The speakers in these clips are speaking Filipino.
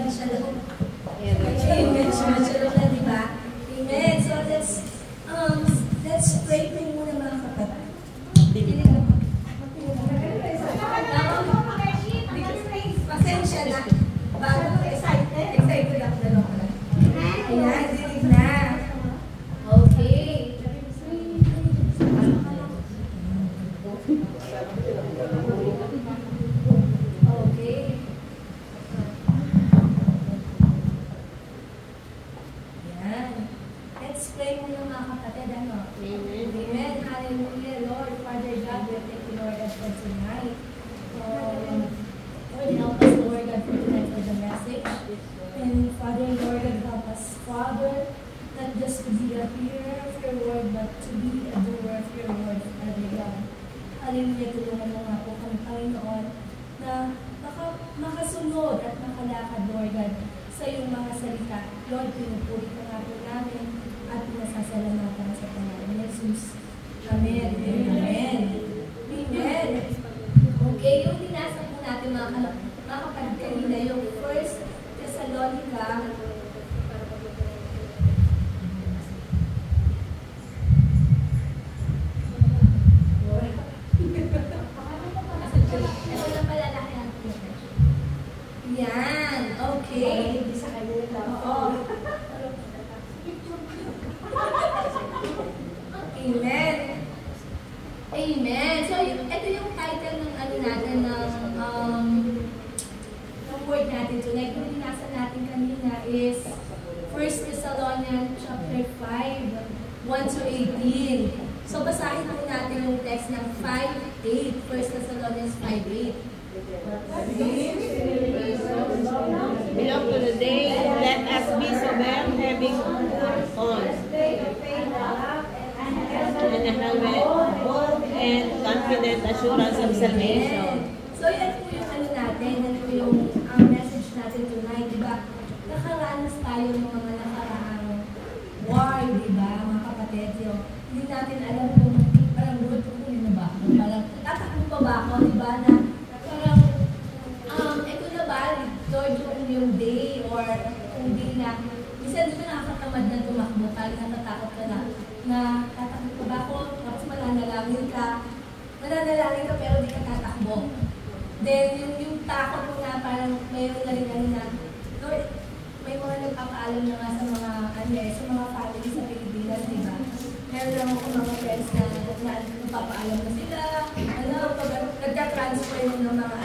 Shabbat Shalom. Amen. Shabbat Shalom na, di ba? Amen. So let's pray po muna mga kapatid. Pasensya na. Bago excited ako na lang. Ayan, dinig na. Okay. Okay. Ayan. Let's pray muna mga kapatid, ano? Amen. Amen. Hallelujah, Lord. Father God, we thank you, Lord, for tonight. Lord, help us, Lord God, for tonight for the message. And Father, Lord God, help us, Father, not just to be a hearer of your word, but to be a doer of your word, Father God. Hallelujah, tulungan mo nga po kami, Panginoon, na makasunod at makalakad, Lord God, sa iyong mga salita. Lord, pinupuri ka nga po namin at pinasasalamatan sa Panginoon Jesus. Amen. Amen. Amen. Okay, yung dinasa po natin mga kapatid kanina, yung 1 Thessalonica, yan, okay. Oo. Amen. Amen. So, ito yung title ng ano natin, ng word natin tonight. Kung binasa natin kanina is 1 Thessalonians chapter 5, 1 to 18. So, basahin po natin yung text ng 5:8. 1 Thessalonians 5:8. Belong to the day, let us be sober, having on and a helmet, hope and confident assurance of salvation. So, yan po yung ano natin, yan po yung message natin tonight, di ba? Nakaranas tayo ng mga nakaraang war, di ba, mga kapatid? Yung, hindi natin alam kung parang good kung ano ba? Parang tatakbo pa ba ako, di ba, na parang ito na ba, Lord, yung day or kung di na, minsan di ba nakakatamad na tumakbo, parang natatakot ka na tatakbo pa ba ako, tapos mananalangin ka pero di ka tatakbo. Then, yung takot mo na parang mayroon na rin ano na, Lord, may mga nagpapaalam na nga sa mga, sa mga family sa Pilipinas, di ba? Meron lang ako mga friends na nagpapaalam na sila, pag nagka-transfer ng mga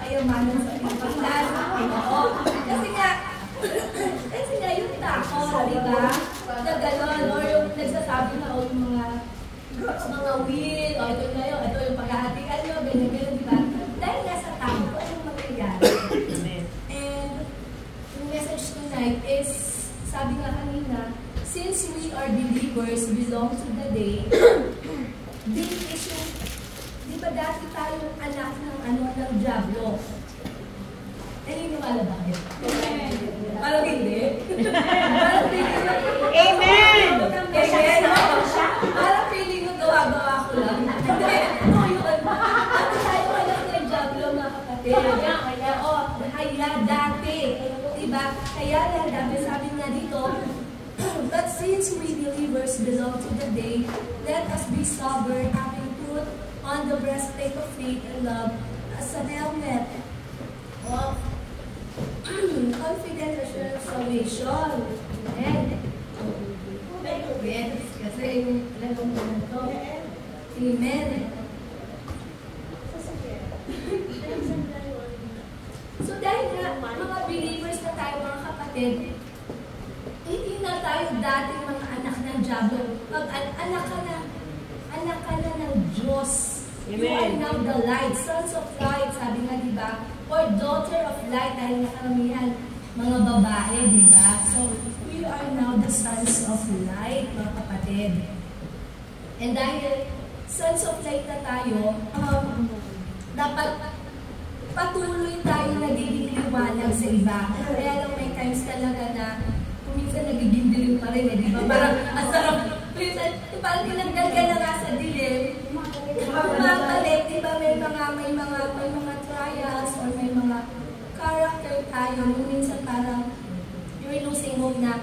kayamanan sa Pilipinas. Oo. Kasi nga yung takot, di ba? Na gano'n, or yung nagsasabi na, o yung mga will, o ito yung paghahatian nyo, ganyan, di ba? Dahil nasa takot, anong mangyayari? And yung message tonight is, sabi nga kanina, since we are believers, belong to the day, this is yung, di ba dati tayong anak ng Diablo? Naniniwala ba kayo? Parang hindi. Parang feeling mo. Amen! Amen! Parang feeling mo gawa-gawa ko lang. Hindi. Dati tayo anak ng Diablo, mga kapatid. Oo. Kaya dati. Diba? Kaya dati sabi nga dito, but since we believers belong to the day, let us be sober, having put on the breastplate of faith and love as a helmet of confident assurance salvation. Amen. Amen. Kasi alam mo na ito. Amen. So dahil nga, mga believers na tayo, mga kapatid, hindi na tayo dating mga anak ng Diablo. Pag anak ka na ng Diyos. You are now the light, sons of light, sabi nga, di ba? Or daughter of light, dahil nakaramihan mga babae, di ba? So, we are now the sons of light, mga kapatid. And dahil sons of light na tayo, dapat patuloy tayo nagiging liwanag sa iba. Kaya lang may times talaga na minsan nagiging dilim pa rin, di ba? Parang asarap. Parang tinanggal ka na nga sa dilim. Bumabalik, di ba? May mga trials or may mga character tayo, minsan parang you're losing hope na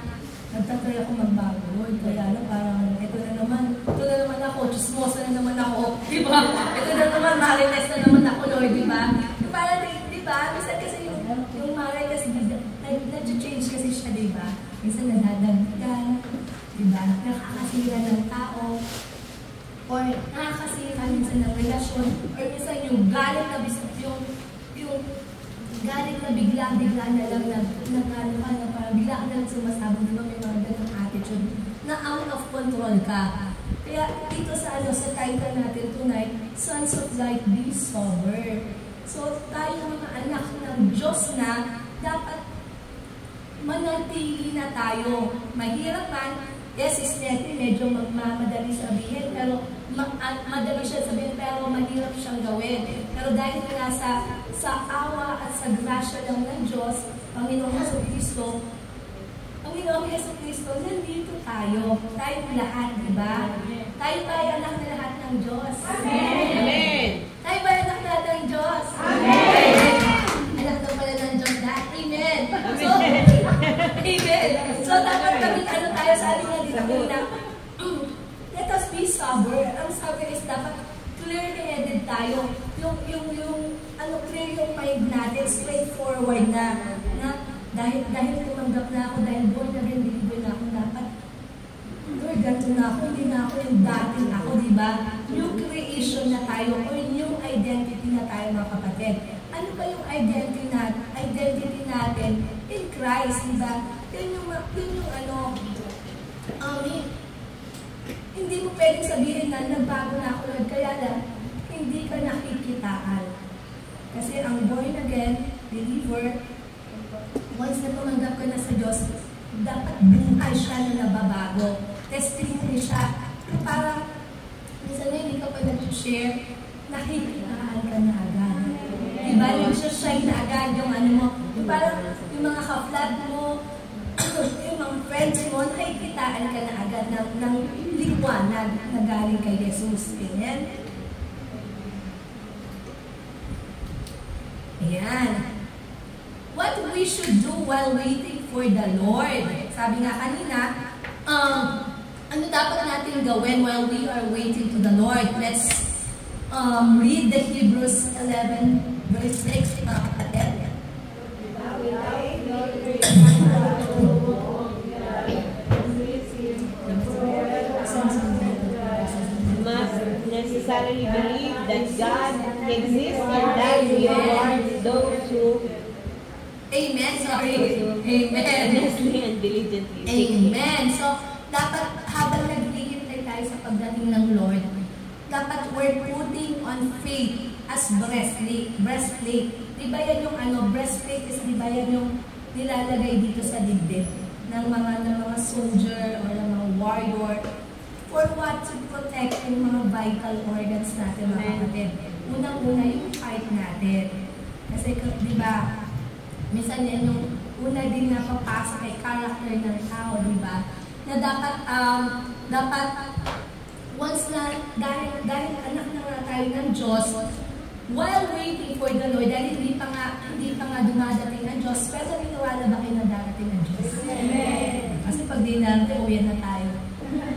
nagtatry ako magbago, Lord. Kaya lang parang, ito na naman ako, chismosa na naman ako, di ba? Ito na naman, marites na naman ako, Lord, di ba? Parang, di ba? Minsan kasi yung marites, nag-change kasi siya, di ba? Minsan nadadagdagan, di ba? Nakakasira ng tao, or nakakasira minsan ng relasyon, or minsan yung galit na yung galit na bigla na lang na parang bigla ka na lang sumasabog, di ba may mga ganang attitude na out of control ka. Kaya dito sa title natin tonight, Sons of Light, Be Sober. So tayo mga anak ng Diyos na dapat manatili na tayo. Mahirap man, yes, is medyo madali sabihin, pero madali siya sabihin, pero mahirap siyang gawin. Pero dahil nga sa awa at sa grasya lang ng Diyos, Panginoong Jesucristo, nandito tayo. Tayong lahat, di ba? Tayo tayo anak na lahat ng Diyos. Amen. Tayo ba anak na ng Diyos? Amen. Anak na pala ng Diyos na. Amen. So, amen. So, dapat kami tayo, sabi nga dito na, let us be sober. Ang sober is dapat clear-headed tayo. Clear yung mind natin, straightforward na dahil tumanggap na ako, dahil born again believer na ako, dapat, Lord, ganito na ako, hindi na ako yung dating ako, di ba? New creation na tayo, or new identity na tayo, mga kapatid. Ano ba yung identity natin in Christ, di ba? Yun yung hindi mo pwedeng sabihin na nagbago na ako, Lord, kaya lang, hindi ka nakikitaan. Kasi ang born again, believer, once na tumanggap ka na sa Diyos, dapat buhay siya na nababago. Testimony siya. Para, minsan na hindi ka pa nag-share, nakikitaan ka na agad. Diba? Nag-shine na agad yung ano mo. Yung parang yung mga ka-flat mo, yung mga friends mo, nakikitaan ka na agad ng liwanag na galing kay Jesus. Amen? Ayan. What we should do while waiting for the Lord. Sabi nga kanina, ano dapat natin gawin while we are waiting to the Lord? Let's read the Hebrews 11 verse 6. Must necessarily believe that God exists and that He rewards those who Amen. Sorry. Amen. earnestly and diligently seek Him. Amen. So, dapat habang naghihintay tayo sa pagdating ng Lord, dapat we're putting on faith as breastplate. Diba yan yung breastplate is diba yan yung nilalagay dito sa dibdib ng mga soldier or ng mga warrior for what? To protect yung mga vital organs natin, mga kapatid. Unang-una yung fight natin. Kasi diba, minsan yan yung una din na papasok ay character ng tao, di ba? Na dapat once na, dahil anak na nga tayo ng Diyos, while waiting for the Lord, dahil hindi pa nga dumadating ang Diyos, pero niniwala ba kayo na darating ang Diyos? Amen! Kasi pag di natin, uwi na tayo.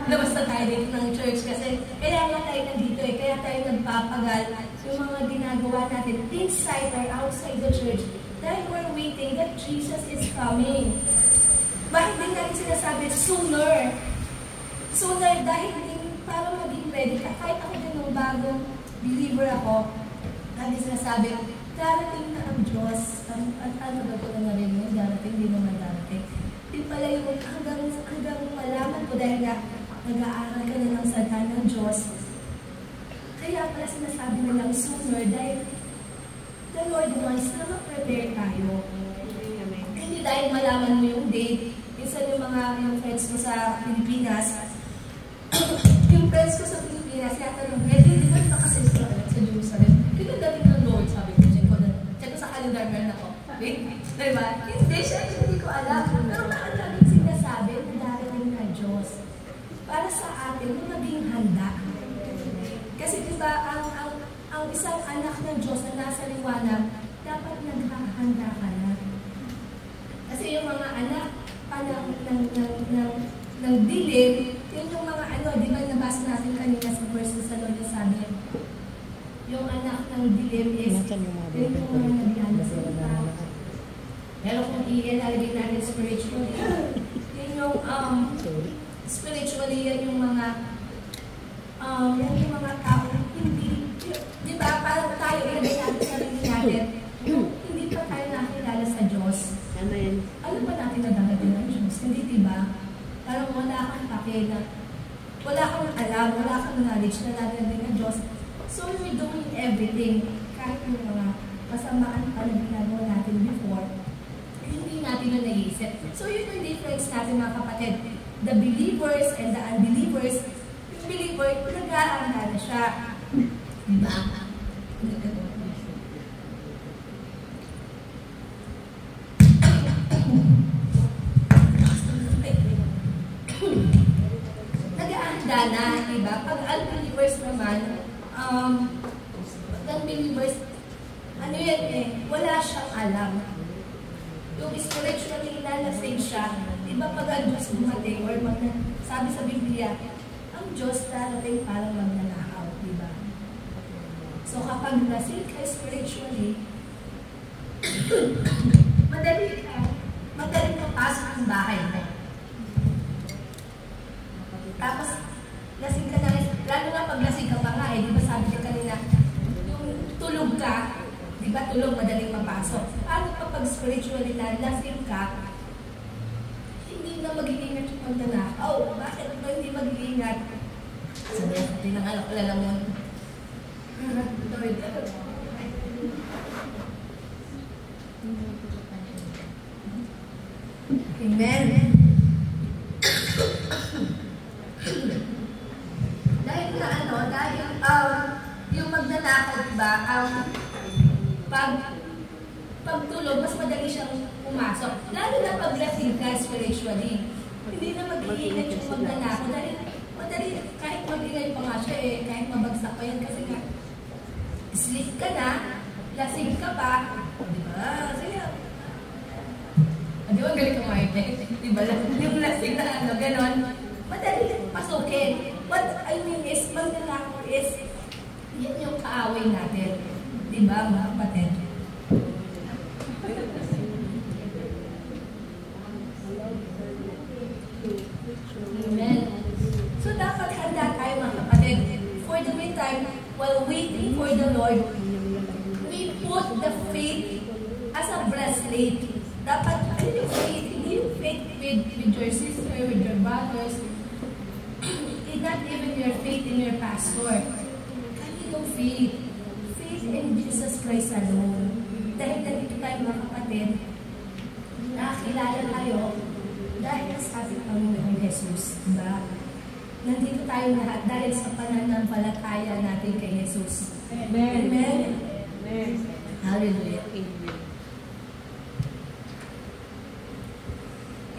Labas na tayo dito ng church kasi kaya nga tayo nandito kaya tayo nagpapagal yung mga ginagawa natin inside or outside the church. Dahil we're waiting that Jesus is coming. Bakit din natin sinasabi, sooner? Sooner, dahil din para maging ready ka. Kahit ako din nung bagong believer ako, natin sinasabi, darating na ang Diyos. At ano ba ito na narinig? Darating, di naman darating. Di pala yung hanggang malaman ko dahil nga nag-aaral ka na ng salita ng Diyos. Kaya pala sinasabi nilang sooner dahil the Lord wants na mag-prepare tayo. Hindi dahil malaman mo yung date. Minsan yung friends ko sa Pilipinas, yung friends ko sa Pilipinas, yatanong, ready din ba kasi sa Jerusalem? Kaya dating ng Lord, sabi ko, check ko sa calendar, meron ako. Wait, diba? Hindi siya, hindi ko alam. Pero nakalagin sinasabi na darating na Diyos para sa atin na maging handa. Kasi diba, ang isang anak ng Diyos na nasa liwanag, dapat naghahanda ka na. Kasi yung mga anak ng dilim, yun yung mga di ba nabasa natin kanina sa verse sa Lord, sabi yung anak ng dilim is yun yung mga nagdala sa ita. Pero kung ilalagay natin spiritually, yun yung spiritually yan yung mga tao hindi, di ba, parang tayo ilagay natin sa sarili natin, hindi pa tayo nakilala sa Diyos. Amen. Ano ba natin nadamagin ng Diyos? Hindi, di ba? Parang wala kang pake na, wala kang alam, wala kang knowledge na nadamagin ng Diyos. So you're doing everything, kahit yung mga kasamaan pa na ginagawa natin before, hindi natin na naisip. So yun yung difference natin mga kapatid. The believers and the unbelievers, yung believer, nag-aangala na siya. Diba? Nag-aangala na, diba? Pag unbelievers naman, unbelievers, ano yan wala siyang alam. Yung spiritually lalasing siya, diba pag ang Diyos dumating or sabi sa Biblia, ang Diyos darating parang magnanakaw, diba? So kapag lasing ka spiritually, madaling mapasok ang bahay mo. Tapos, lasing ka na, lalo na pag lasing ka pa nga diba sabi ka kanina, yung tulog ka, diba tulog madaling mapasok. Paano kapag spiritually lasing ka, hindi na mag-iingat yung magnanakaw. Bakit ba hindi mag-iingat? Sabi natin ang anak ko lalamon. Amen. Dahil yung magnanakaw, diba, pagtulog, mas madali siyang pumasok. Lalo na pag lasing ka spiritually. Hindi na mag-iingat yung magnanakaw. Dahil madali, kahit mag-iingat pa nga siya kahit mabagsak pa yan. Kasi nga, sleep ka na, lasing ka pa, diba? Sige. Di ba galing kumain diba? Yung lasing na ganon, madali pasukin. What I mean is, magnanakaw is, yan yung kaaway natin. Diba, mga kapatid? Amen. So, dapat handa tayo, mga kapatid. For the meantime, while waiting for the Lord, we put the faith as a breastplate. Dapat, ano yung faith? Hindi yung faith with your sister, with your brothers. Not even your faith in your pastor. Kanino faith? Faith in Jesus Christ alone. Dahil nandito tayo mga kapatid, nakakilala tayo dahil nasabi ng Panginoon Jesus. Diba? Nandito tayo lahat dahil sa pananampalataya natin kay Jesus. Amen. Amen. Amen. Hallelujah. Amen.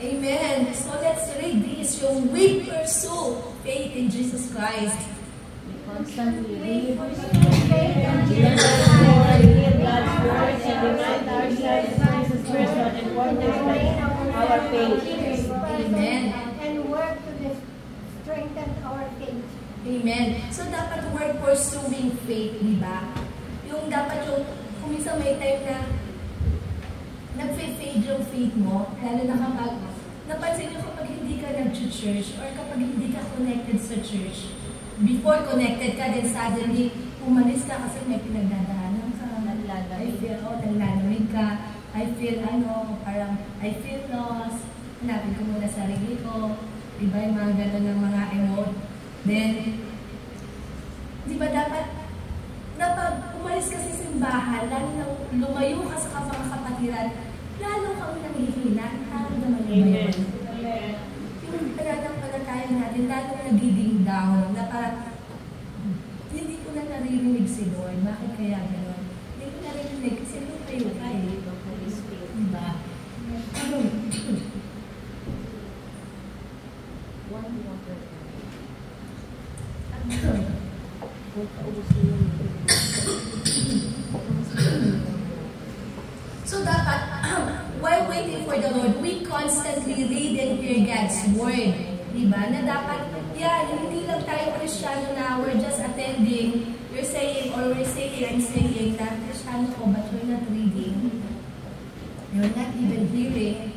Amen. So let's read this. Yung we pursue faith in Jesus Christ. We constantly read God's word and remind ourselves Jesus Christ what importance by our faith. Amen. And work to strengthen our faith. Amen. So dapat we're pursuing faith, di ba? Yung dapat yung, kung minsan may time na nag-fade yung faith mo, lalo na kapag napansin nyo kapag hindi ka nag-church or kapag hindi ka connected sa church, before connected ka, then suddenly umalis ka kasi may pinagdadaanan ka. I feel, naglalamig ka. I feel, parang, I feel lost. Hanapin ko muna sarili ko. Diba yung mga gano'n ng mga emote. Then, diba dapat umalis ka sa simbahan, lalo na lumayo ka sa mga kapatiran, lalo kami nangihina, parang naman yun. Yung pananampalataya natin, lalo nagiging down, na parang, hindi ko na naririnig si Lord. Bakit kaya gano'n? Hindi ko naririnig kasi nung kayo ka diba? So dapat, while waiting for the Lord, hear God's word. Diba? Na dapat, hindi lang tayo Kristiyano na we're just attending, you're saying, or we're saying, I'm saying na Kristiyano ko, but we're not reading. You're not even hearing.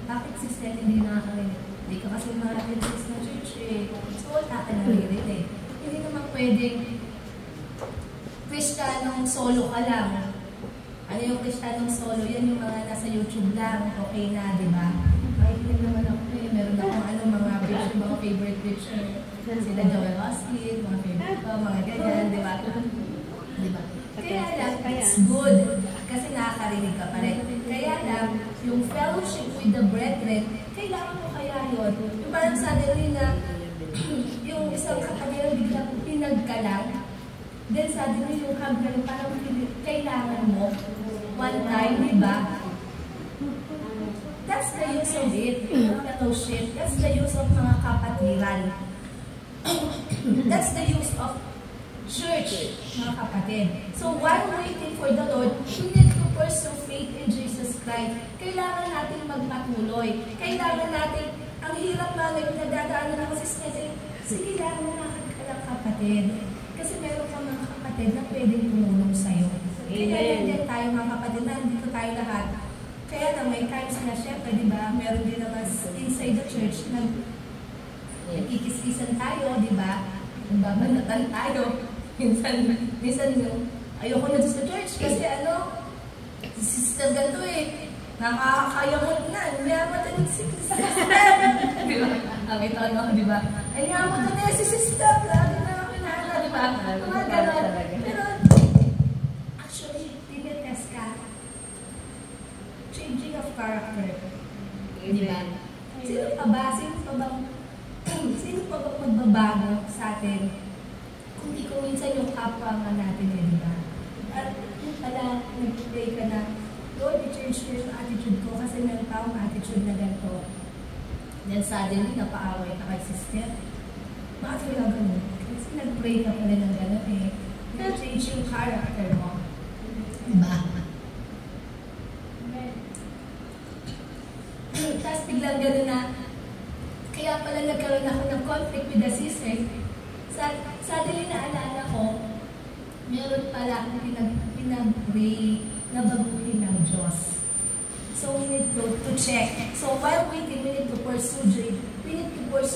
Bakit sister hindi nakakarinig? Hindi ka kasi marating sis na church eh. So, wala ka naririnig. Hindi naman pwedeng Kristiyanong solo ka lang. Ano yung Kristiyanong solo? Yan yung mga nasa YouTube lang. Okay na, di ba? Makikinig naman ako eh. Meron akong mga preacher, mga favorite preacher. Sila Joel Austin, mga favorite ko, mga ganyan, di ba? Di ba? Kaya lang, it's good. Kasi nakakarinig ka pa rin. Kaya lang, yung fellowship with the brethren, kailangan mo kaya yun. Yung parang suddenly na, yung isang kapatid biglang pinagka lang, then suddenly yung hanggang parang kailangan mo, one time, di ba? That's the use of it, fellowship. That's the use of mga kapatiran. That's the use of church, mga kapatid. So while waiting for the Lord, we need to pursue faith in Jesus Christ. Kailangan natin magpatuloy. Kailangan natin, ang hirap mga nagdadaanan na kasi sige lang, nakakit ka lang kapatid. Kasi meron ka mga kapatid na pwedeng tumulong sa'yo. Kaya yan tayo mga kapatid, nandito tayo lahat. Kaya na may times na syempre, di ba, meron din naman inside the church na nagkikis-kisan tayo, di ba? Nagbabanatan tayo. Minsan yung, ayoko na sa church kasi si sister ganito eh, nakakayamot na, mayamatanig si sister. Di ba? Ang ito di ba? Ay, mayamot na si sister, lagi na ako inaala, di ba? Mga ganon. Pero, actually, tinitest ka. Changing of character. Di ba? Sino pa ba magbabago sa atin? Hindi ko minsan yung kapwa nga natin, di ba? At yung pala, nag-pray ka na, Lord, i-change yung attitude ko kasi meron taong attitude na ganito. Then suddenly, napaaway ka kay sister. Bakit wala ganun? Kasi nag-pray ka pala ng gano'n eh. I-change yung character mo. Diba? Tapos biglang gano'n na, kaya pala nagkaroon ako ng conflict with the sister. Suddenly naalala ko, meron pala akong pinag-pray na baguhin ng Diyos. So we need to check. So while waiting, we need to pursue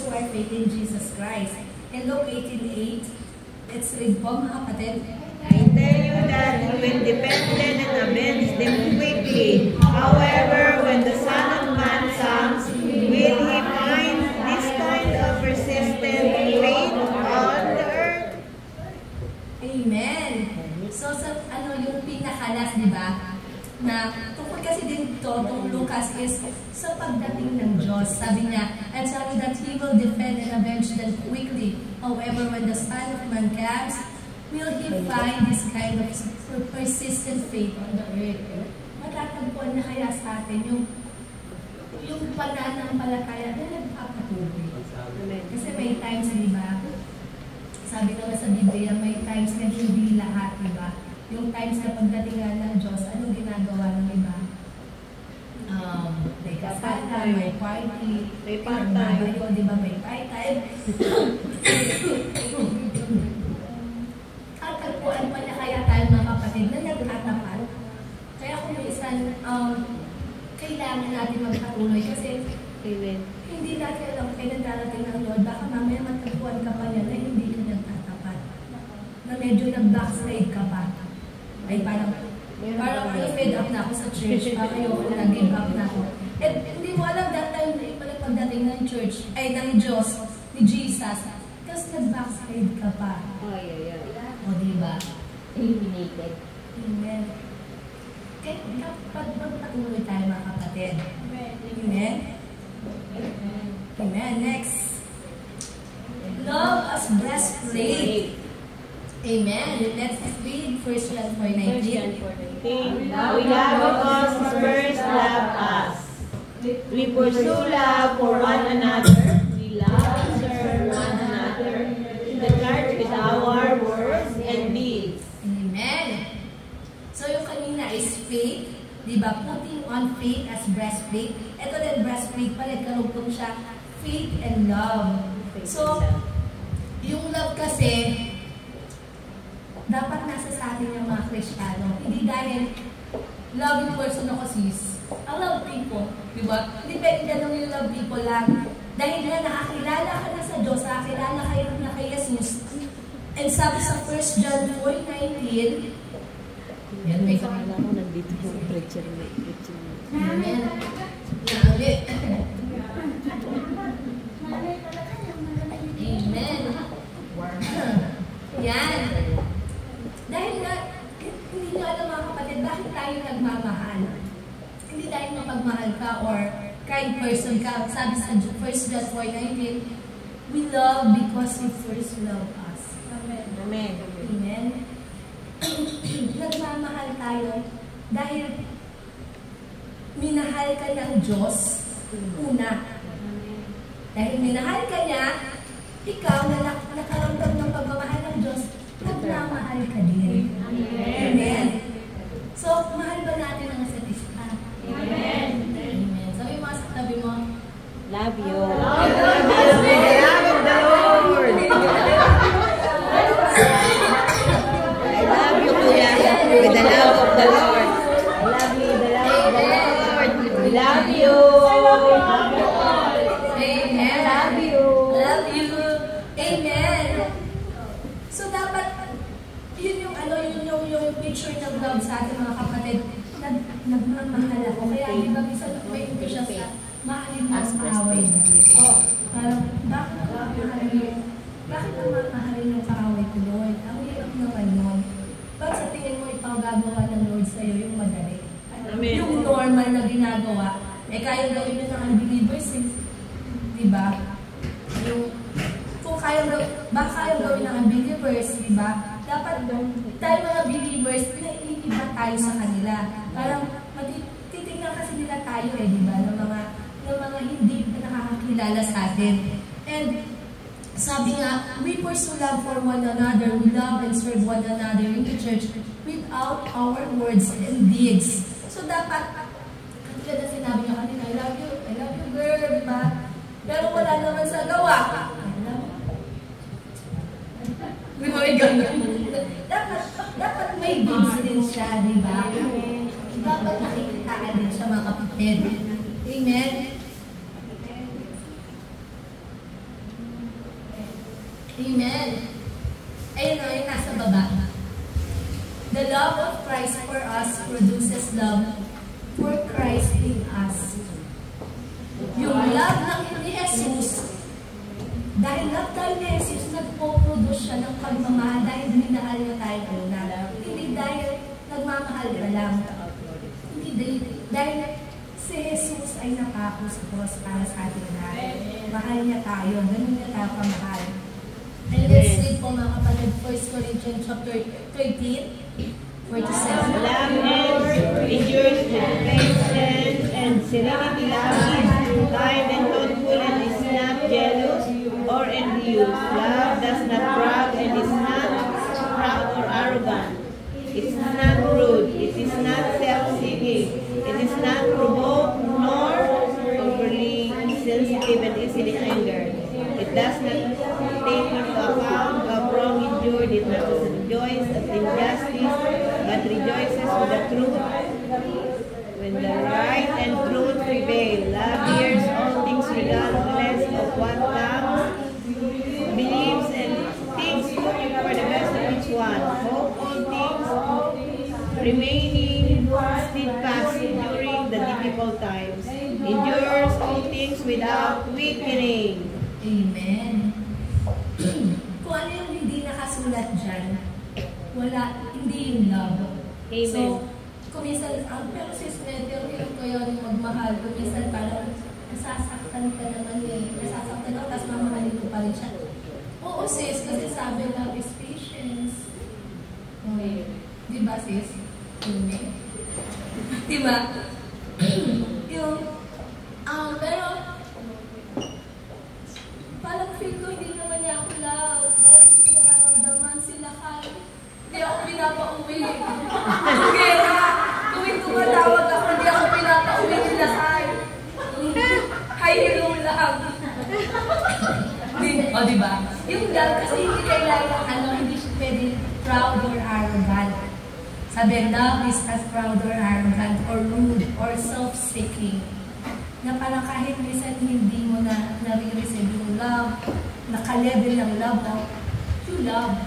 our faith in Jesus Christ. And Luke 18:8, let's read po mga kapatid. I tell you that you will dependent and avenge them quickly. However, when the Son of Man comes, will he find this kind of persistent faith on the earth? Amen. So sa yung pinakalas, di ba? Na tungkol kasi din itong Lucas is sa pagdating ng Diyos. Sabi niya, and sabi that He will defend and avenge them quickly. However, when the Son of Man comes, will He find this kind of persistent faith on the earth? Matatagpuan na kaya sa atin yung pananampalataya na nagpapatuloy. Kasi may times, di ba? Sabi naman sa Biblia, may times na hindi lahat, di ba? Yung times na pagdating ng Diyos, anong ginagawa ng iba? May kasada, may party, may part-time. Di ba? May part-time. Katagpuan pa na kaya tayo mga kapatid na nagtatapat. Kaya kung minsan, kailangan natin magpatuloy kasi hindi natin alam kailan darating ng Lord. Baka mamaya matagpuan ka pa niya na hindi ka nagtatapat. Na medyo nag-backslide ka pa. Ay parang fed up na ako sa church. Ayoko na, give up na ako. And hindi mo alam that time na pala pagdating ng church, ay ng Diyos, ni Jesus. Tapos nag-backslide ka pa. O diba? Eliminated. Amen. Kaya kapag magpatuloy tayo mga kapatid. Amen? Amen. Next. Love as breastplate. Amen. Let's read 1 John 4:19. We love because first love us. We pursue love for one another. We love and serve one another in the church with our words and deeds. Amen. So yung kanina is faith, Diba? Putting on faith as breastplate. Ito din breastplate pa rin, karugtong siya. Faith and love. So, yung love kasi, dapat nasa sa atin yung mga Kristiyano. Hindi dahil loving person ako sis. I love people. Diba? Hindi pwede ganun yung love people lang. Dahil na nakakilala ka na sa Diyos, nakakilala kayo na kay Jesus. And sabi sa 1 John 4:19, yan, may Akala ko nandito yung preacher na. Amen. Grabe. Amen. Yan. Dahil nga, hindi nyo alam mga kapatid, bakit tayo nagmamahal? Hindi dahil mapagmahal ka or kind person ka. Sabi sa 1 John 4:19, we love because you first loved us. Amen. Amen. Amen. Nagmamahal tayo dahil minahal ka ng Diyos una. Dahil minahal ka niya, ikaw na nakaramdam ng pagmamahal ng Diyos, nagmamahal ka din. Amen. So, mahal ba natin ang isa't isa? Amen. Amen. Sabi mo sa tabi mo, Love you. Love you. With the love of the Lord. I love you, Kuya. With the love of the Lord. I love you with the love of the Lord. We love you. Amen. Love you. Love you. Amen. So dapat yun yung picture ng love sa ating mga kapatid. Nagmamahal ako. Kaya di ba minsan may ito siya sa mahalin mo ang kaaway mo. Parang bakit mamahalin yung kaaway ko, Lord? Ang hirap naman yun. Pag sa tingin mo ito ang gagawa ng Lord sa'yo, yung madali. Amen. Yung normal na ginagawa, kaya gawin mo ng unbelievers, diba? Kung baka kaya gawin ng unbelievers, diba? Dapat tayo mga believers, naiiba tayo sa kanila. Parang titignan kasi nila tayo diba? Ng mga hindi nakakakilala sa atin. And sabi nga, we pursue love for one another, we love and serve one another in the church without our words and deeds. So dapat, katulad na sinabi niya kanina, I love you girl, diba? Pero wala naman sa gawa. Diba may ganyan? Dapat may deeds din siya, diba? Dapat nakikitaan din siya mga kapatid. Amen? Amen. Ayun o, yung nasa baba. The love of Christ for us produces love for Christ in us. Yung love ng ni Jesus, dahil love tayo ni Jesus, nagpo-produce siya ng pagmamahal dahil minahal niya tayo una. Hindi dahil nagmamahal ka lang. Hindi dahil si Jesus ay napako sa cross para sa ating lahat. Mahal niya tayo. Ganun niya tayo kamahal. And let's read po mga kapatid, 1 Corinthians chapter 13, 47. Love endures with patience and serenity. Love is kind and thoughtful and is not jealous or envious. Love does not brag and is not proud or arrogant. It is not rude. It is not self-seeking. It is not provoked nor overly sensitive and easily angered. It does not take into account of wrong endured. It does not rejoice at injustice, but rejoices with the truth. When the right and truth prevail, love bears all things regardless of what comes, believes and thinks looking for the best of each one. Hope all things, remaining steadfast during the difficult times, endures all things without weakening. Amen. Kung ano yung hindi nakasulat dyan, hindi yung love. Amen. So, kuminsan, pero sis, medyo yung kayo rin magmahal, kuminsan parang nasasaktan ka naman nasasaktan ako, tapos mamahalin ko pa rin siya. Oo sis, kasi sabi love is patience. Okay. Diba sis? Amen. Diba? Pero, parang feel ko hindi naman niya ako love. Parang hindi ko nararamdaman sila Hindi ako pinapauwi. Kaya, tuwing tumatawag ako, Sabi, love is not proud or arrogant or rude or self-seeking. Na parang kahit minsan hindi mo na nare-receive yung love, naka-level ng love mo, you love.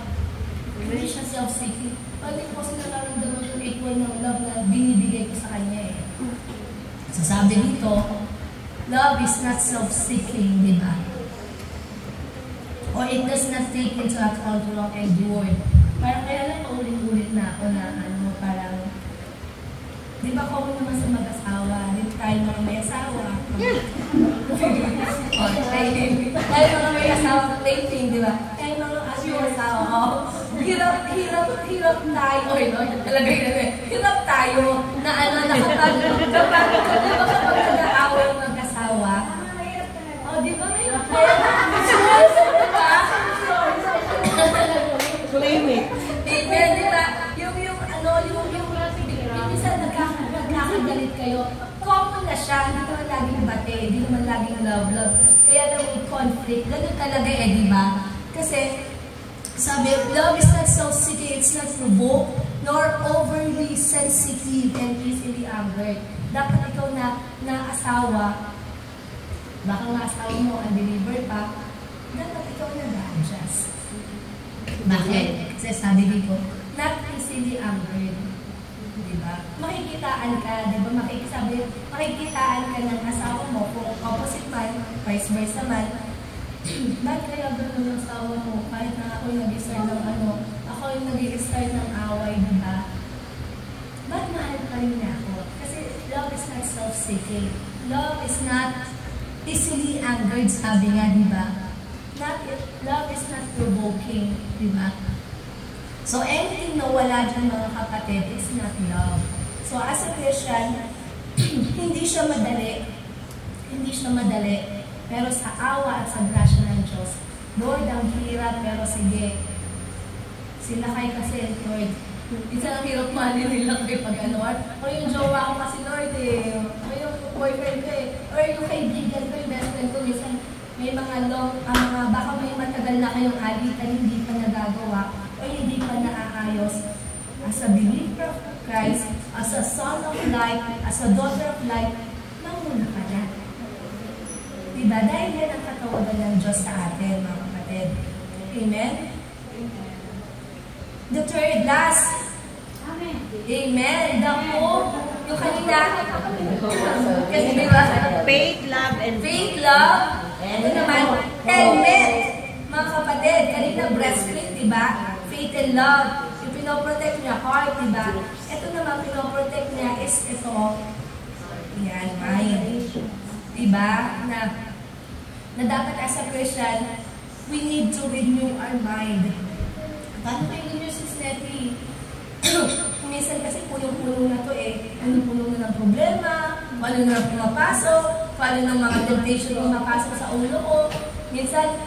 Hindi siya self-seeking. Hindi ko kasi nararamdaman yung equal ng love na binibigay ko sa kanya eh. So sabi dito, love is not self-seeking, di ba? Or it does not take into account wrong and word. Parang kaya lang paulit-ulit na ako na parang, di ba common naman sa mag-asawa, di tayo mga may asawa. Tayo mga may asawa, plating, di ba? Tayo mga asawa, hirap tayo, talagay na hirap tayo na nakapag nag-aaway ng mag-asawa. Di ba may hirap tayo? Playmate. Di ba? Yung minsan nagkakagalit kayo, common na siya, hindi naman laging bate, hindi naman laging love. Kaya lang may conflict, ganun talaga di ba? Kasi, sabi, love is not self-seeking, it's not provoked, nor overly sensitive and easily angered. Dapat ikaw na asawa, baka nga asawa mo, unbeliever pa, dapat ikaw nag-adjust. Bakit? Kasi sabi dito, not easily angered. Diba? Makikitaan ka, diba? Makikitaan ka ng asawa mo kung opposite man, vice versa man. Bakit kaya gano'n ng asawa mo? Kahit na ako yung nag-start ng ako yung nag-start ng away, diba? Bakit mahal pa rin niya ako? Kasi love is not self-seeking. Love is not easily angered, sabi nga, diba? Love is not provoking, diba? So, anything na wala dyan mga kapatid is not love. So, as a Christian, hindi siya madali. Pero sa awa at sa grasya ng Diyos, Lord, ang hirap, pero sige. Sila kayo kasi, Lord, isa ang hirap mahalin nila kayo pag o yung jowa ko kasi, Lord, o yung boyfriend ko or yung kaibigan ko, yung best friend ko, minsan, may mga baka may matagal na kayong alitan, hindi pa nagagawa, o hindi pa naaayos. As a believer of Christ, as a son of light, as a daughter of light, manguna ka na. Diba? Dahil yan ang katawagan ng Diyos sa atin, mga kapatid. Amen? The third, last. Amen. Amen. The hope. Yung kanina. Kasi diba? Faith, love, and faith, love. Ito naman, helmet. Mga kapatid, kanina breastplate, diba? Faith and love. Yung pinoprotect niya, heart, diba? Ito naman, pinoprotect niya is ito. Yan, mind. Diba? Na dapat as a Christian, we need to renew our mind. Paano kayo renew si Snetty? Minsan kasi punong-puno na to punong-puno na ng problema, paano na pumapasok, paano ng mga temptation pumapasok sa ulo ko. Minsan,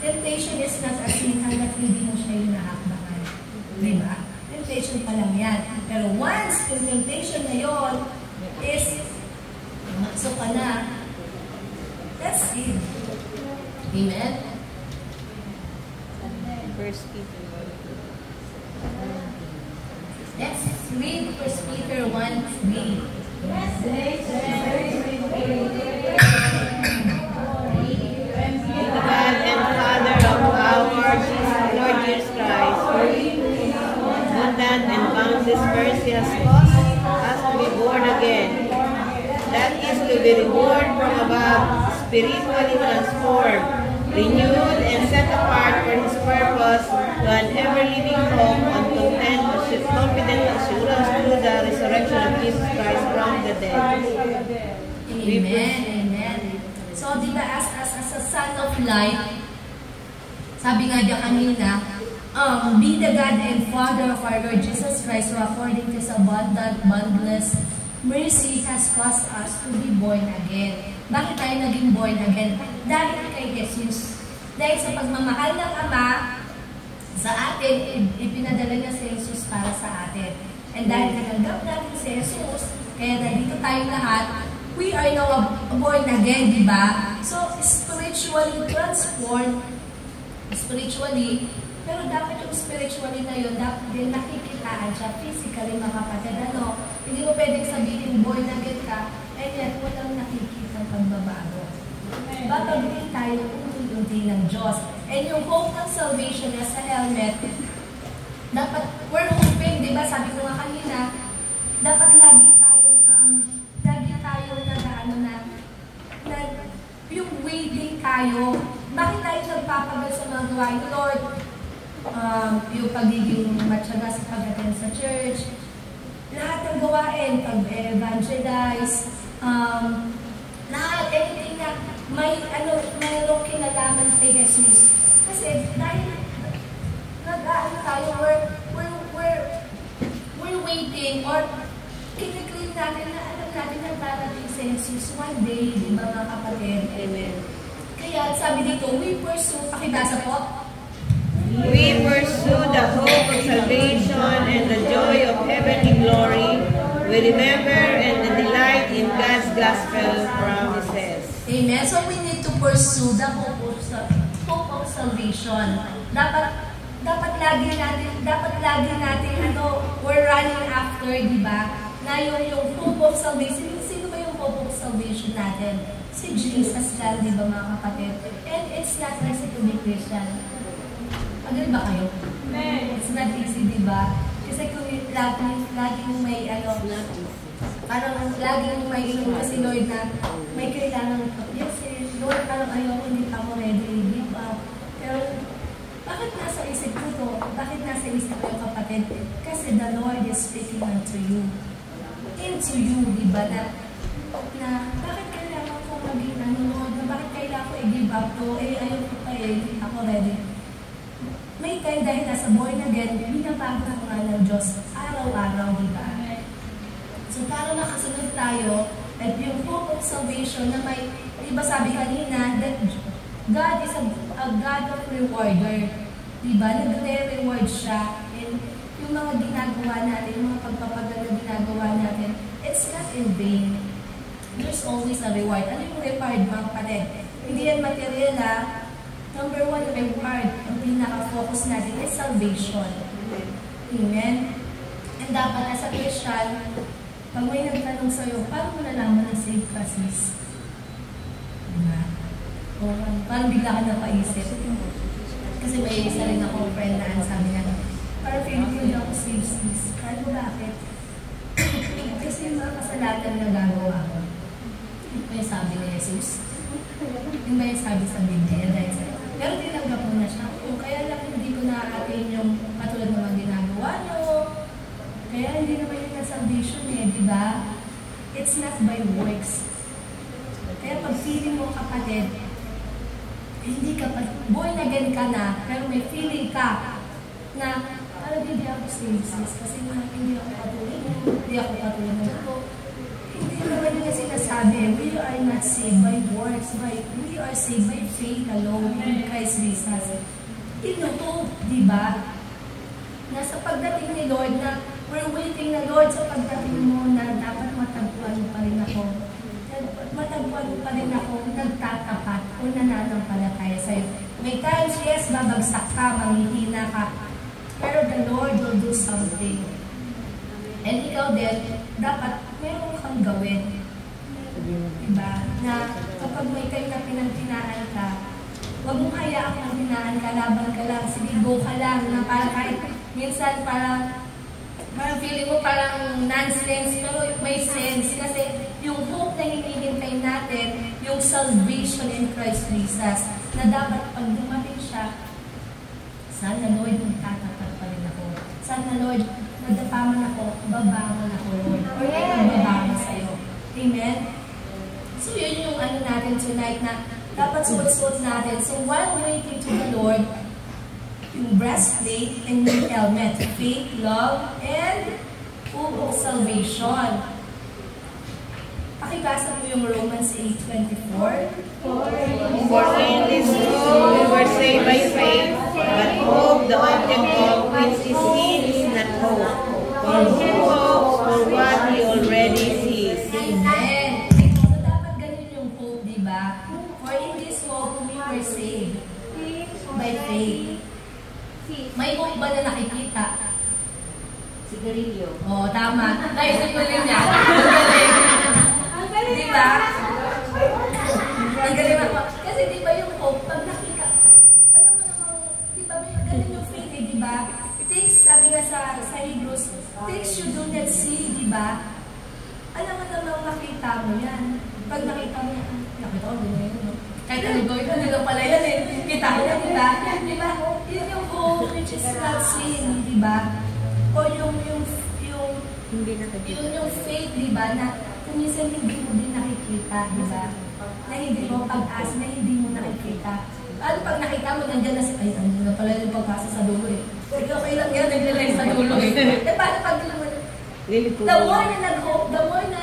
temptation is not a sin hanggat hindi mo siya yung nahakbakan. Diba? Temptation pa lang yan. Pero once yung temptation na yun is so ka na, that's sin. Amen? First Peter. Let's read 1 Peter 1:3. God and Father of our Lord Jesus Christ, who that and boundless mercy has caused us to be born again. That is to be reborn from above, spiritually transformed, renewed and set apart for His purpose, to an ever-living hope and confident assurance through the resurrection of Jesus Christ from the dead. Amen. Amen. So, di ba, as a son of light, sabi nga diya kanina, be the God and Father of our Lord Jesus Christ, who according to His abundant, boundless mercy has caused us to be born again. Bakit tayo naging born again? Dahil kay Jesus. Dahil sa pagmamahal ng Ama sa atin, ipinadala niya si Jesus para sa atin. And dahil natanggap natin si Jesus, kaya nandito tayong lahat, we are now born again, di ba? So, spiritually transformed, spiritually Pero dapat yung spiritually na yun, dapat din nakikitaan siya physically, mga kapatid. Ano? Hindi mo pwedeng sabihin, born again ka, and yet walang nakikita ang pagbabago. Babagin tayo unti-unti ng Diyos. And yung hope ng salvation na sa helmet, dapat, we're hoping, di ba? Sabi ko nga kanina, dapat lagi tayo na yung waiting tayo. Bakit tayo nagpapagal sa mga gawain? Lord, yung pagiging matyaga sa pag-attend sa church, lahat ng gawain, pag-evangelize, lahat, anything na mayroong kinalaman kay Jesus. Kasi dahil nag-aano tayo, we're waiting or kiniklaim natin na alam natin na darating si Jesus one day, di ba mga kapatid? Amen. Kaya sabi dito, we pursue, pakibasa po. We pursue the hope of salvation and the joy of heavenly glory. We remember and delight in God's gospel promises. Amen. So we need to pursue the hope of salvation. Dapat lagi natin we're running after, di ba? Na yung hope of salvation. Sino ba yung hope of salvation natin? Si Jesus lang, di ba mga kapatid? And it's not easy to be Christian. Agree ba kayo? It's not easy, di ba? Kasi kung laging may parang laging may inom kasi Lord na may kailangan, yes, Lord, parang ayoko, hindi pa mo ready, give up. Pero, bakit nasa isip ko to? Bakit nasa isip ko yung kapatid? Kasi the Lord is speaking unto you. Into you, di ba? Na bakit kailangan ko maging Lord? Na bakit kailangan ko i-give up to? Ayoko pa hindi ako ready. May time dahil nasa born again, binabago ko nga ng Diyos araw-araw, di ba? So, para makasunod tayo, at yung hope of salvation na may, di ba sabi kanina, that God is a God of rewarder. Di ba? Nagre-reward siya. And yung mga ginagawa natin, yung mga pagpapagal na ginagawa natin, it's not in vain. There's always a reward. Ano yung reward, mga kapatid? Hindi yan material, ha? Number one, reward. Ang pinaka-focus natin is salvation. Amen? And dapat, as a Christian, pag may nagtanong sa'yo, paano mo nalaman na save ka, sis? Diba? O, parang bigla ka napaisip. Kasi may isa rin akong friend na sabi niya, parang feeling ko hindi ako save, sis. Kaya mo bakit? Kasi yung mga kasalanan na gagawa ko. Yung ba yung sabi ni Jesus? Yung ba yung sabi sa Biblia? Pero tinanggap mo na siya. O, kaya lang hindi ko na-attain yung katulad naman ginagawa nyo. Kaya hindi naman yung salvation di ba? It's not by works. Kaya pag feeling mo kapatid, hindi ka pa, born again ka na, pero may feeling ka na, parang hindi ako saved, kasi hindi ako katulad mo, hindi ako katulad mo ito. Hindi naman yung sinasabi, we are not saved by works, we are saved by faith alone in Christ Jesus. Hope, di ba? Nasa pagdating ni Lord na we're waiting na Lord sa pagdating mo na dapat matagpuan mo pa rin ako. Matagpuan mo pa rin ako, nagtatapat o nananampalataya sa'yo. May times, yes, babagsak ka, manghihina ka, pero the Lord will do something. And ikaw din, dapat meron kang gawin. Diba? Na kapag may kayo na pinaghinaan ka, huwag mong hayaan kang hinaan ka, laban ka lang, sige, go ka lang, na parang kahit minsan parang feeling mo parang nonsense, pero may sense. Kasi yung hope na hinihintay natin, yung salvation in Christ Jesus, na dapat pag dumating siya, sana Lord, magtatapat pa rin ako. Sana Lord, nadapaman ako, babangon ako, Lord. Or magbabangon sa'yo. Amen? So yun yung natin tonight na dapat suot-suot natin. So while waiting to the Lord, yung breastplate and yung helmet, faith, love, and hope of salvation. Pakibasa po yung Romans 8:24. For in this world we were saved by faith, but hope, the object of which is seen, is not hope. For who hopes for what he already sees? Amen. So dapat ganun yung hope, di ba? For in this hope we were saved by faith. May hope ba na nakikita? Sigarilyo. Oo, tama. Naisip ko rin yan. Ang galing. Diba? Ang galing ako. Kasi diba yung hope, pag nakita, alam mo namang, diba, may galing yung faith, eh, diba? Things, sabi nga sa Hebrews, things you do not see, diba? Alam mo namang makita mo yan. Pag nakita mo yan, nakita ko, ganyan yun, no? Kahit ano gawin ko, nila pala yan eh. Kita ko na, diba? Diba? Yun yung hope, which is not seen, diba? O yung faith, diba? Na kung minsan hindi mo din nakikita, diba? Na hindi mo pag-asa, na hindi mo nakikita. Ano pag nakita mo, nandiyan na si, ay, ano na pala yung pag-asa sa dulo eh. Okay lang yan, naglalay sa dulo eh. Eh, paano pag the more na nag-hope, the more na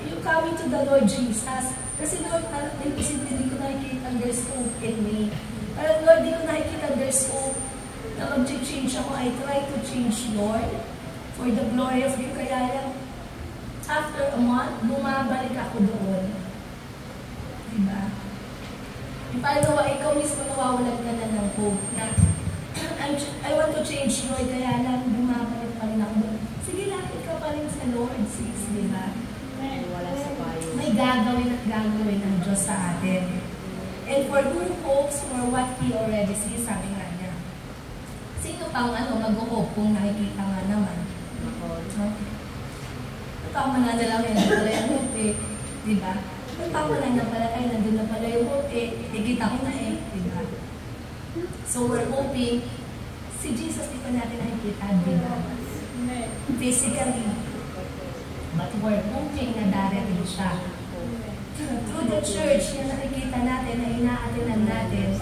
you come into the Lord Jesus. Kasi Lord, hindi ko nakikita there's hope in me. Parang Lord, di ko nakikita there's hope na mag-change ako. I try to change, Lord, for the glory of you. Kaya lang, after a month, bumabalik ako doon. Diba? Paano ikaw mismo nawawalan ka na ng hope na I want to change, Lord, kaya lang bumabalik pa rin ako doon. Sige, lapit ka pa rin sa Lord, sis, diba? Wala sa payo. May gagawin at gagawin ng Diyos sa atin. And for who hopes for what He already sees, sabi nga niya. Sino pang mag-hope kung nakikita nga naman? Tama na lang yan, pala yung hope eh. Diba? Tama na pala, ay nandun na pala yung hope eh. Ikita ko na eh. Diba? So we're hoping, si Jesus di pa natin nakikita, diba? Physically. But we're hoping na darating siya. Through the church na nakikita natin, na inaatinan natin,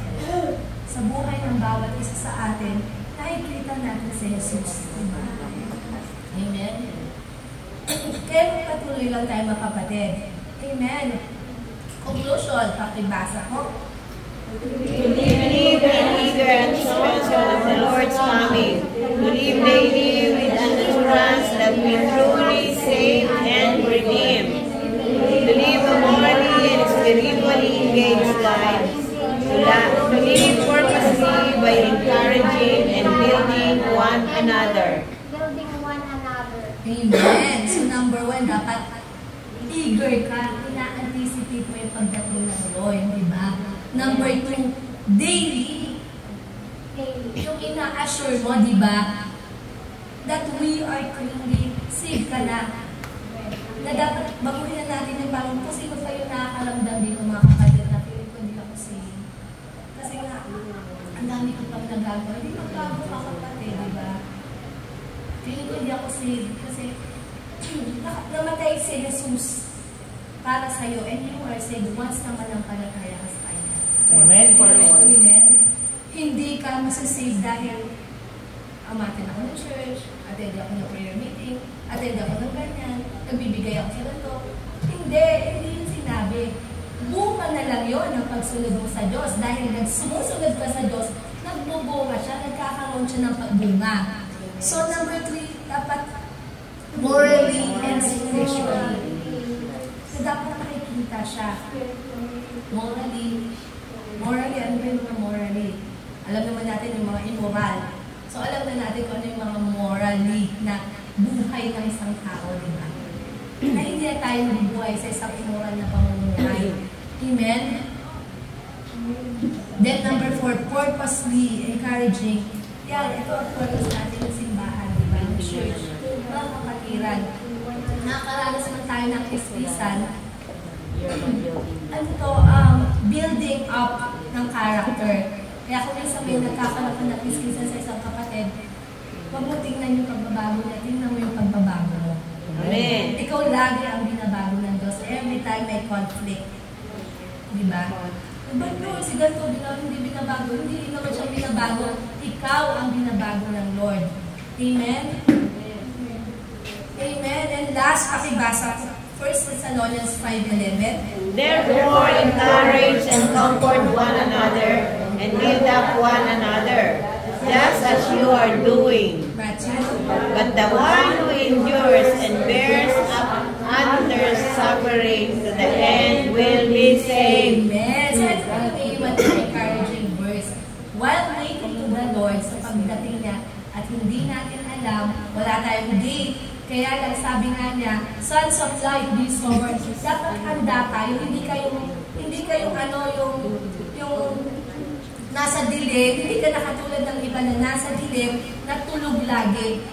sa buhay ng bawat isa sa atin, nakikita natin si Jesus. Diba? Amen? Kaya patuloy lang tayo mga kapatid. Amen. Conclusion, pakibasa ko. Believe and eager anticipation of the Lord's coming. Believe daily with assurance that we truly saved and redeemed. Believe a morally and spiritually engaged life. Believe purposely by encouraging and building one another. Building one another. Amen. So number 1, dapat eager ka, ina-anticipate mo yung pagdating ng Lord, di ba? Number 2, daily. Yung ina-assure mo, di ba? That we are truly saved ka na. Na dapat baguhin na natin yung parang kung sino pa yung nakakaramdam dito mga kapatid na feeling ko hindi ako saved. Kasi nga, ang dami ko pang nagagawa. Hindi magbago ka kapatid, di ba? Feeling ko hindi ako saved kasi namatay si Jesus para sa'yo and you are saved once naman ang panataya ka sa Kanya. Amen for all. Amen. Hindi ka masasave dahil amatin ako ng church, attend ako ng prayer meeting, attend ako ng ganyan, nagbibigay ako sa ganito. Hindi yung sinabi. Bunga na lang yun ang pagsunod mo sa Diyos. Dahil sumusunod ka sa Diyos, nagbubunga siya, nagkakaroon siya ng pagbunga. So number 3, dapat morally and spiritually. So dapat nakikita siya. Morally, ano ba yung mga morally? Alam naman natin yung mga immoral. So alam na natin kung ano yung mga morally na buhay ng isang tao, di ba? Na hindi na tayo mabubuhay sa isang immoral na pamumuhay. Amen? Then number 4, purposely encouraging. Yan, ito ang purpose natin ng simbahan, di ba? Ng church. Mga kapatiran. Nakakaranas man tayo ng ispisan. Ano to? Building up ng character. Kaya kung may sabihin, nagkakaroon ka ng ispisan sa isang kapatid, huwag mo tingnan yung pagbabago niya, tingnan mo yung pagbabago mo. Amen. Ikaw lagi ang binabago ng Diyos. Every time may conflict. Di ba? Ba't no, si ganito, hindi binabago. Hindi naman siya binabago. Ikaw ang binabago ng Lord. Amen? Amen. And last, pakibasa. 1 Thessalonians 5:11. Therefore, encourage and comfort one another and build up one another, just as you are doing. But the one who endures and bears up under suffering to the end will be saved. Amen. So, ito may iwan na encouraging verse. While waiting to the Lord sa pagdating niya, alam, wala tayong date. Kaya lang sabi nga niya, sons of light, be sober. Dapat handa tayo, hindi kayo yung nasa dilim, hindi ka nakatulad ng iba na nasa dilim, na tulog lagi.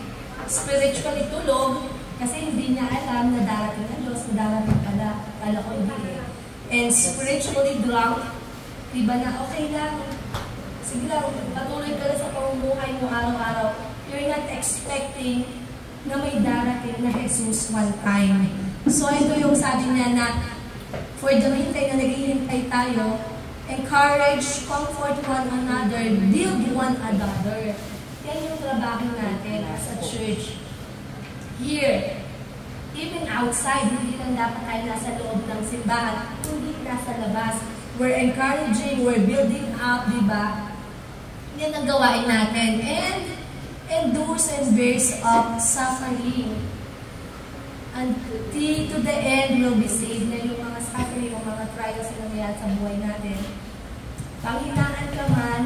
Spiritually tulog, kasi hindi niya alam na darating ng Diyos, na darating pala, kala ko hindi. And spiritually drunk, diba na okay lang, sige lang, patuloy ka lang sa pamumuhay mo araw-araw. You're not expecting na may darating na Jesus one time. So ito yung sabi niya na for the meantime na naghihintay tayo, encourage, comfort one another, build one another. Yan yung trabaho natin as a church. Here, even outside, hindi lang dapat tayo nasa loob ng simbahan, hindi nasa labas. We're encouraging, we're building up, diba? Yan ang gawain natin. And endures and bears up suffering. Until to the end will be saved. Na yung mga suffering, yung mga trials na nangyayari sa buhay natin. Panghinaan ka man,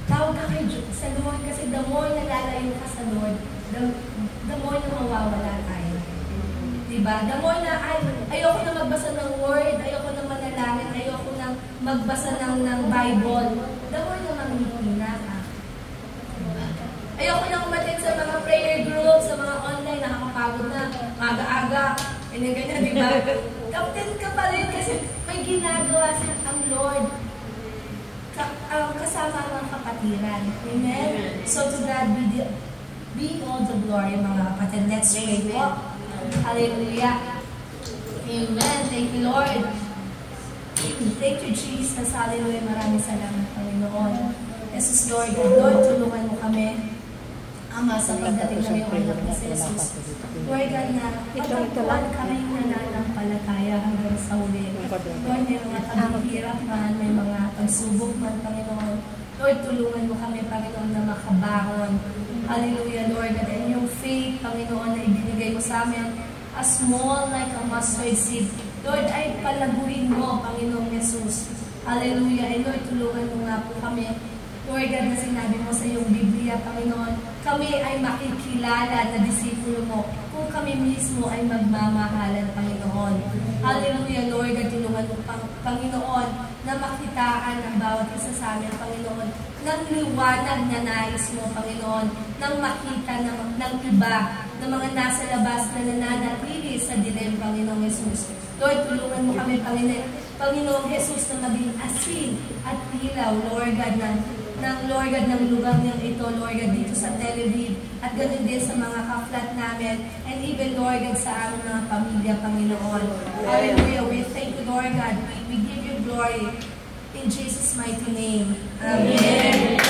tawag ka kay sa Lord kasi the more nalalayo ka sa Lord, the more na mawawala tayo. Diba? The more na, ayoko na magbasa ng word, ayoko na manalangin, ayoko na magbasa ng Bible, the more na manghihina ka. Ayoko na umatin sa mga prayer groups, sa mga online, nakakapagod na, aga-aga, ganyan-ganyan, diba? Captain ka pa rin kasi may ginagawa ang Lord kasama ang kapatiran. Amen? So to God be all the glory, mga kapatid. Let's pray po. Hallelujah. Amen. Thank you, Lord. Thank you, Jesus. Hallelujah. Maraming salamat, Panginoon. Jesus, Lord, tulungan mo kami. Ama, sa pagdating na yung anak ni Jesus. Lord God, na pagkatuan kami nananampalataya hanggang sa huli. Lord, may mga paghihirap man, may mga pagsubok man, Panginoon. Lord, tulungan mo kami, Panginoon, na makabangon. Hallelujah, Lord God. And yung faith, Panginoon, na ibinigay mo sa amin, as small like a mustard seed. Lord, ay palaguin mo, Panginoong Jesus. Hallelujah. And Lord, tulungan mo nga po kami. Lord God, na sinabi mo sa iyong Biblia, Panginoon, kami ay makikilala na disipulo mo kung kami mismo ay magmamahalan, Panginoon. Hallelujah, Lord God, tulungan mo, Panginoon, na makitaan ang bawat isa sa amin, Panginoon, ng liwanag na nais mo, Panginoon, nang makita ng iba, ng mga nasa labas na nananatili sa dilim, Panginoong Jesus. Lord, tulungan mo kami, Panginoong Jesus, na maging asin at ilaw, Lord God, Lord God, ng lugar niyang ito, Lord God, dito sa Tel Aviv, at ganoon din sa mga ka-flat namin, and even, Lord God, sa aming mga pamilya, Panginoon. Hallelujah. We thank you, Lord God. We give you glory in Jesus' mighty name. Amen.